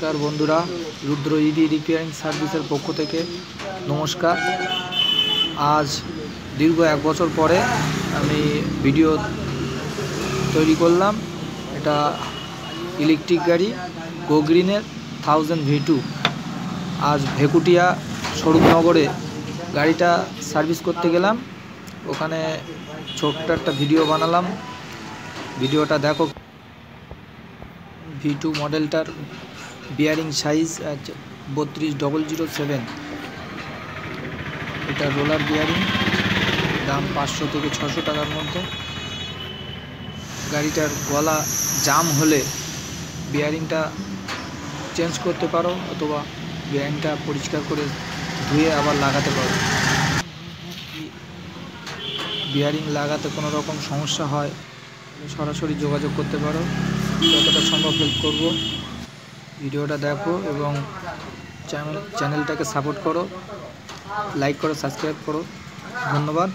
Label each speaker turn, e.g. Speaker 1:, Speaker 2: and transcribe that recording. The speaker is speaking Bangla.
Speaker 1: নমস্কার বন্ধুরা, রুদ্র ইডি রিপেয়ারিং সার্ভিসের পক্ষ থেকে নমস্কার। আজ দীর্ঘ 1 বছর পরে আমি ভিডিও তৈরি করলাম। এটা ইলেকট্রিক গাড়ি গোগ্রিনের 1000 V2। আজ ভেকুটিয়া স্বরূপনগরে গাড়িটা সার্ভিস করতে গেলাম, ওখানে ছোট্ট একটা ভিডিও বানালাম। ভিডিওটা দেখো। V2 মডেলটার bearing size 32007। এটা রোলার বিয়ারিং, দাম 500 থেকে 600 টাকার মধ্যে। গাড়িটার গলা জাম হলে বিয়ারিংটা চেঞ্জ করতে পারো, অথবা বিয়ারিংটা পরিষ্কার করে ধুয়ে আবার লাগাতে পারো। বিয়ারিং লাগাতে কোনো রকম সমস্যা হয় সরাসরি যোগাযোগ করতে পারো, যতটা সম্ভব হেল্প করব। ভিডিওটা দেখো এবং চ্যানেলটাকে সাপোর্ট করো, লাইক করো, সাবস্ক্রাইব করো। ধন্যবাদ।